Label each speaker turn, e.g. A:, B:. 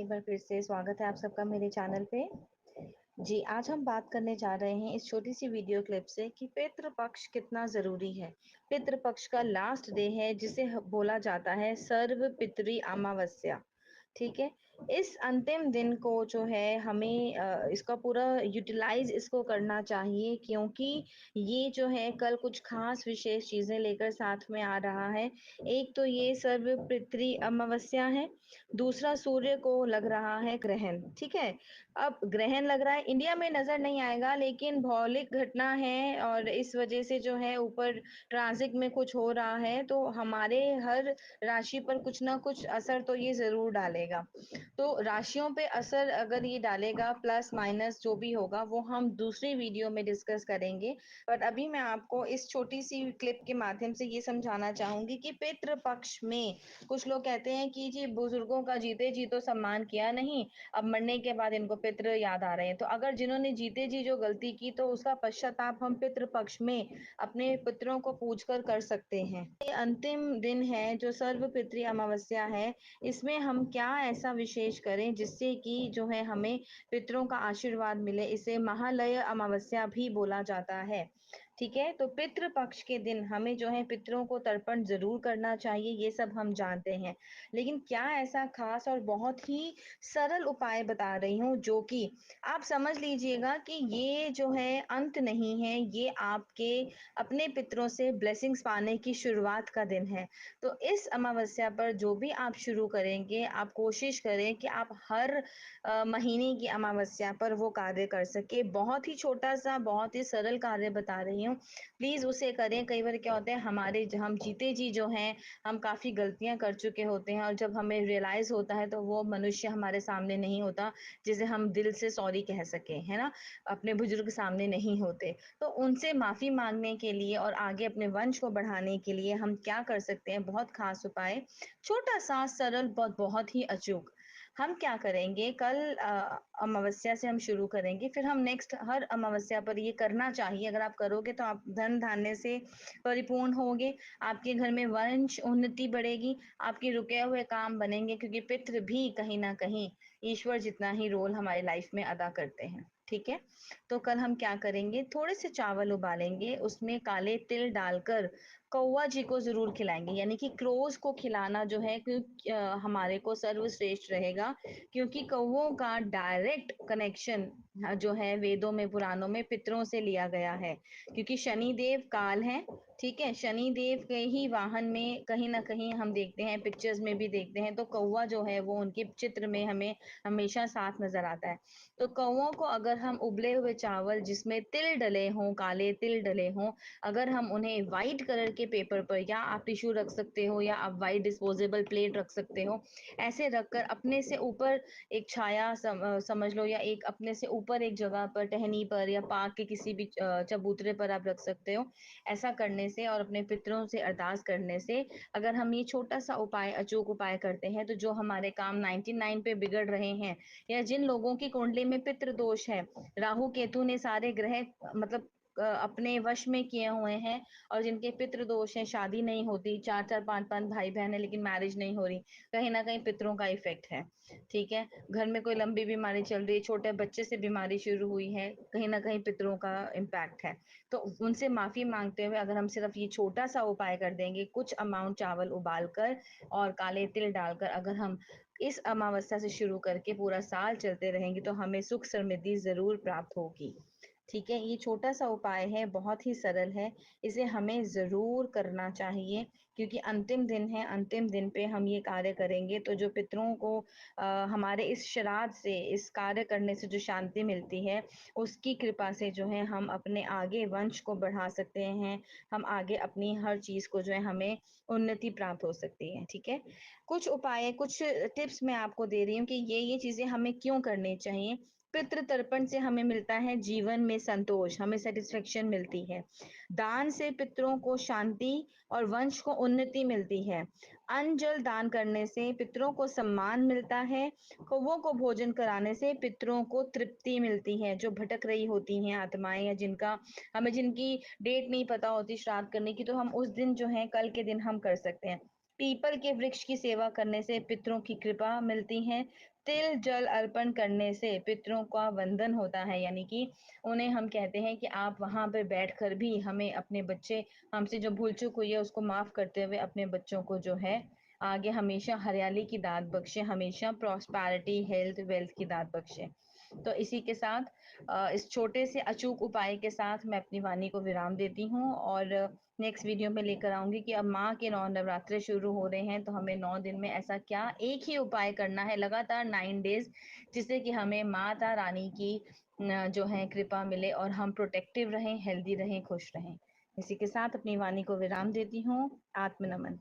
A: एक बार फिर से स्वागत है आप सबका मेरे चैनल पे। जी, आज हम बात करने जा रहे हैं इस छोटी-सी वीडियो क्लिप से कि पितृ पक्ष कितना ज़रूरी है। पितृ पक्ष का लास्ट डे है जिसे बोला जाता है सर्व पितृ अमावस्या। ठीक है? इस अंतिम दिन को जो है हमें इसका पूरा यूटिलाइज़ इसको करना चाहिए क्योंकि ये जो है कल कुछ ख़ास विशेष चीज़ें लेकर साथ में आ रहा है। एक तो ये सर्व पितृ अमावस्या है, दूसरा सूर्य को लग रहा है ग्रहण, ठीक है? अब ग्रहण लग रहा है, इंडिया में नज़र नहीं आएगा लेकिन भौगोलिक घटना है और इस वजह से जो है ऊपर ट्रांज़िट में कुछ हो रहा है, तो हमारे हर राशि पर कुछ ना कुछ असर तो ये ज़रूर डालेगा। तो राशियों पे असर अगर ये डालेगा प्लस माइनस जो भी होगा वो हम दूसरी वीडियो में डिस्कस करेंगे। बट अभी मैं आपको इस छोटी-सी क्लिप के माध्यम से ये समझाना चाहूँगी कि पितृ पक्ष में कुछ लोग कहते हैं कि जी बुजुर्गों का जीते जी तो सम्मान किया नहीं, अब मरने के बाद इनको पितृ याद आ रहे हैं। तो अगर जिन्होंने जीते जी जो गलती की तो उसका पश्चाताप हम पितृ पक्ष में अपने पितरों को पूजकर कर सकते हैं। ये अंतिम दिन है जो सर्व पितृ अमावस्या है, इसमें हम क्या ऐसा विशेष करें जिससे कि जो है हमें पितरों का आशीर्वाद मिले। इसे महालय अमावस्या भी बोला जाता है। ठीक है? तो पितृ पक्ष के दिन हमें जो है पितरों को तर्पण ज़रूर करना चाहिए, ये सब हम जानते हैं। लेकिन क्या ऐसा ख़ास और बहुत ही सरल उपाय बता रही हूँ जो कि आप समझ लीजिएगा कि ये जो है अंत नहीं है, ये आपके अपने पितरों से ब्लेसिंग्स पाने की शुरुआत का दिन है। तो इस अमावस्या पर जो भी आप शुरू करेंगे, आप कोशिश करें कि आप हर महीने की अमावस्या पर वो कार्य कर सकें। बहुत ही छोटा-सा, बहुत ही सरल कार्य बता रही हूँ। प्लीज़ उसे करें। कई बार क्या होता है हमारे हम जीते जी जो हैं, हम काफ़ी गलतियाँ कर चुके होते हैं और जब हमें रियलाइज़ होता है तो वो मनुष्य हमारे सामने नहीं होता, जिसे हम दिल से सॉरी कह सकें, है ना? अपने बुजुर्ग सामने नहीं होते। तो उनसे माफ़ी माँगने के लिए और आगे अपने वंश को बढ़ाने के लिए हम क्या कर सकते हैं? बहुत ख़ास उपाय, छोटा-सा, सरल, बहुत ही अचूक। हम क्या करेंगे कल अमावस्या से हम शुरू करेंगे, फिर हम नेक्स्ट हर अमावस्या पर ये करना चाहिए। अगर आप करोगे तो आप धन-धान्य से परिपूर्ण होगे, आपके घर में वंश उन्नति बढ़ेगी, आपके रुके हुए काम बनेंगे क्योंकि पितृ भी कहीं न कहीं ईश्वर जितना ही रोल हमारी लाइफ में अदा करते हैं। ठीक है? तो कल हम क्या करेंगे, थोड़े से चावल उबालेंगे, उसमें काले तिल डालकर कौवा जी को ज़रूर खिलाएँगे, यानी कि क्रोज़ को खिलाना जो है हमारे को सर्वश्रेष्ठ रहेगा क्योंकि कौवों का डायरेक्ट कनेक्शन जो है वेदों में, पुराणों में पितरों से लिया गया है। क्योंकि शनिदेव काल हैं, ठीक है? शनिदेव के ही वाहन में कहीं न कहीं हम देखते हैं, पिक्चर्स में भी देखते हैं, तो कौवा जो है वो उनके चित्र में हमें हमेशा साथ नज़र आता है। तो कौवों को अगर हम उबले हुए चावल जिसमें तिल डले हों, काले तिल डले हों, अगर हम उन्हें व्हाइट कलर के पेपर पर या आप टिश्यू रख सकते हो या आप व्हाइट डिस्पोजेबल प्लेट रख सकते हो, ऐसे रखकर अपने से ऊपर एक छाया समझ लो या एक अपने से ऊपर एक जगह पर टहनी पर या पार्क के किसी भी चबूतरे पर आप रख सकते हो। ऐसा करने से और अपने पितरों से अरदास करने से अगर हम ये छोटा-सा उपाय, अचूक उपाय करते हैं, तो जो हमारे काम 99 पे बिगड़ रहे हैं या जिन लोगों की कुंडली में पितृ दोष है, राहु केतु ने सारे ग्रह मतलब अपने वश में किए हुए हैं और जिनके पितृ दोष हैं, शादी नहीं होती, 4-4 5-5 भाई-बहन है लेकिन मैरिज नहीं हो रही, कहीं न कहीं पितरों का इफ़ेक्ट है, ठीक है? घर में कोई लंबी बीमारी चल रही है, छोटे बच्चे से बीमारी शुरू हुई है, कहीं न कहीं पितरों का इम्पैक्ट है। तो उनसे माफ़ी माँगते हुए अगर हम सिर्फ़ ये छोटा-सा उपाय कर देंगे, कुछ अमाउंट चावल उबाल कर और काले तिल डालकर अगर हम इस अमावस्या से शुरू करके पूरा साल चलते रहेंगे, तो हमें सुख समृद्धि ज़रूर प्राप्त होगी। ठीक है? ये छोटा-सा उपाय है, बहुत ही सरल है, इसे हमें ज़रूर करना चाहिए क्योंकि अंतिम दिन है, अंतिम दिन पे हम ये कार्य करेंगे तो जो पितरों को हमारे इस श्राद्ध से, इस कार्य करने से जो शांति मिलती है, उसकी कृपा से जो है हम अपने आगे वंश को बढ़ा सकते हैं, हम आगे अपनी हर चीज़ को जो है हमें उन्नति प्राप्त हो सकती है, ठीक है? कुछ उपाय, कुछ टिप्स मैं आपको दे रही हूँ कि ये चीज़ें हमें क्यों करनी चाहिए। पितृ तर्पण से हमें मिलता है जीवन में संतोष, हमें सैटिस्फैक्शन मिलती है। दान से पितरों को शांति और वंश को उन्नति मिलती है। अन्न जल दान करने से पितरों को सम्मान मिलता है। कौवों को भोजन कराने से पितरों को तृप्ति मिलती है, जो भटक रही होती हैं आत्माएँ या जिनका हमें जिनकी डेट नहीं पता होती श्राद्ध करने की, तो हम उस दिन जो है कल के दिन हम कर सकते हैं। पीपल के वृक्ष की सेवा करने से पितरों की कृपा मिलती है। तिल जल अर्पण करने से पितरों का वंदन होता है, यानी कि उन्हें हम कहते हैं कि आप वहाँ पे बैठकर भी हमें अपने बच्चे हमसे जो भूल-चूक हुई है उसको माफ़ करते हुए अपने बच्चों को जो है आगे हमेशा हरियाली की दात बख्शे, हमेशा प्रॉस्पेरिटी, हेल्थ, वेल्थ की दात बख्शे। तो इसी के साथ इस छोटे से अचूक उपाय के साथ मैं अपनी वाणी को विराम देती हूँ और नेक्स्ट वीडियो में लेकर आऊँगी कि अब माँ के 9 नवरात्रे शुरू हो रहे हैं, तो हमें 9 दिन में ऐसा क्या एक ही उपाय करना है लगातार 9 डेज़, जिससे कि हमें माता रानी की जो है कृपा मिले और हम प्रोटेक्टिव रहें, हेल्दी रहें, खुश रहें। इसी के साथ अपनी वाणी को विराम देती हूँ। आत्म नमन।